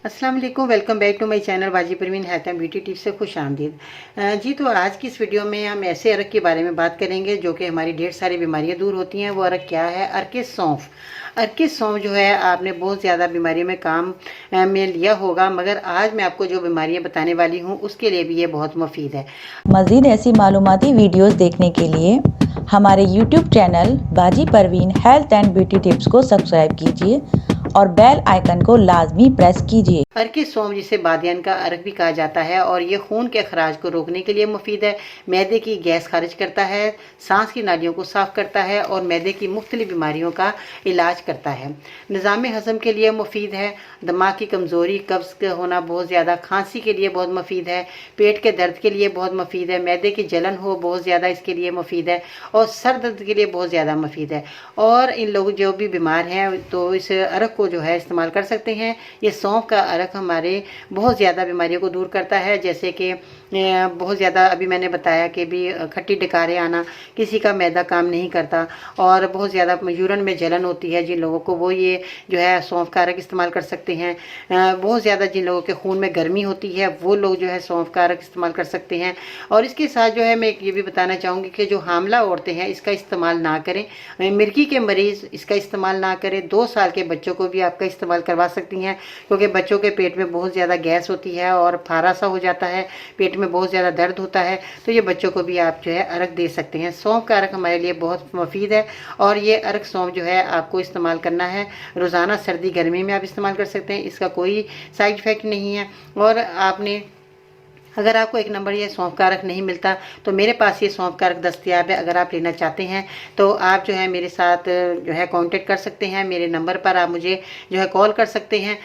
अस्सलाम वालेकुम, welcome back to my channel Baji Parveen health and beauty tips से खुश आमदीद। जी, तो आज की इस वीडियो में हम ऐसे अरक के बारे में बात करेंगे जो कि हमारी ढेर सारी बीमारियां दूर होती हैं। वो अरक क्या है? अरके सौंफ। अरके सौंफ जो है आपने बहुत ज़्यादा बीमारियों में काम में लिया होगा, मगर आज मैं आपको जो बीमारियां बताने वाली हूँ उसके लिए भी ये बहुत मुफीद है। मज़ीद ऐसी मालूमाती वीडियोस देखने के लिए हमारे YouTube channel Baji Parveen health and beauty tips को सब्सक्राइब कीजिए और बेल आइकन को लाजमी प्रेस कीजिए। अरके सौंफ जिसे बादियान का अरक भी कहा जाता है और ये खून के अखराज को रोकने के लिए मुफीद है। मैदे की गैस खारिज करता है, सांस की नालियों को साफ करता है और मैदे की मुख्तलिफ बीमारियों का इलाज करता है। निज़ाम हज़म के लिए मुफीद है। दिमाग की कमज़ोरी, कब्ज़ होना बहुत ज़्यादा, खांसी के लिए बहुत मुफीद है। पेट के दर्द के लिए बहुत मुफीद है। मैदे की जलन हो बहुत ज़्यादा, इसके लिए मुफीद है। और सर दर्द के लिए बहुत ज़्यादा मुफीद है। और इन लोग जो भी बीमार हैं तो इस अरक को जो है इस्तेमाल कर सकते हैं। ये सौंफ का अरक हमारे बहुत ज़्यादा बीमारियों को दूर करता है, जैसे कि बहुत ज़्यादा अभी मैंने बताया कि भी खट्टी डकारें आना, किसी का मैदा काम नहीं करता और बहुत ज़्यादा यूरिन में जलन होती है जिन लोगों को, वो ये जो है सौंफ का अरक इस्तेमाल कर सकते हैं। बहुत ज़्यादा जिन लोगों के खून में गर्मी होती है वो लोग जो है सौंफ का अरक इस्तेमाल कर सकते हैं। और इसके साथ जो है मैं ये भी बताना चाहूँगी कि जो हामला औरतें हैं इसका इस्तेमाल ना करें। मिर्गी के मरीज़ इसका इस्तेमाल ना करें। 2 साल के बच्चों को भी आपका इस्तेमाल करवा सकती हैं, क्योंकि बच्चों के पेट में बहुत ज़्यादा गैस होती है और फारा सा हो जाता है, पेट में बहुत ज़्यादा दर्द होता है, तो ये बच्चों को भी आप जो है अरक दे सकते हैं। सौंफ का अरक हमारे लिए बहुत मुफीद है और ये अरक सौंफ जो है आपको इस्तेमाल करना है रोज़ाना, सर्दी गर्मी में आप इस्तेमाल कर सकते हैं। इसका कोई साइड इफ़ेक्ट नहीं है। और आपने अगर आपको 1 नंबर ये सौंफ का अरक नहीं मिलता तो मेरे पास ये सौंफ का अरक दस्तयाब है। अगर आप लेना चाहते हैं तो आप जो है मेरे साथ जो है कांटेक्ट कर सकते हैं। मेरे नंबर पर आप मुझे जो है कॉल कर सकते हैं,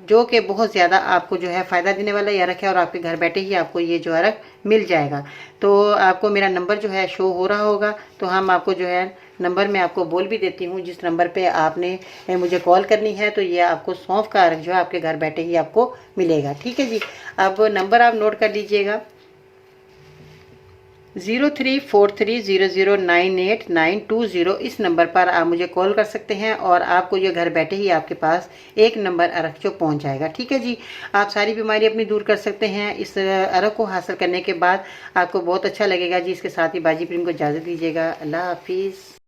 जो कि बहुत ज़्यादा आपको जो है फ़ायदा देने वाला ये अरक है और आपके घर बैठे ही आपको ये जो अरक मिल जाएगा। तो आपको मेरा नंबर जो है शो हो रहा होगा, तो हम आपको जो है नंबर मैं आपको बोल भी देती हूँ जिस नंबर पे आपने मुझे कॉल करनी है, तो ये आपको सौंफ का अरक जो है आपके घर बैठे ही आपको मिलेगा। ठीक है जी, अब नंबर आप नोट कर लीजिएगा 0343009892। इस नंबर पर आप मुझे कॉल कर सकते हैं और आपको ये घर बैठे ही आपके पास 1 नंबर अरक जो पहुंच जाएगा। ठीक है जी, आप सारी बीमारी अपनी दूर कर सकते हैं इस अरक को हासिल करने के बाद। आपको बहुत अच्छा लगेगा जी। इसके साथ ही बाजी प्रीम को इजाज़त दीजिएगा। अल्लाह हाफिज़।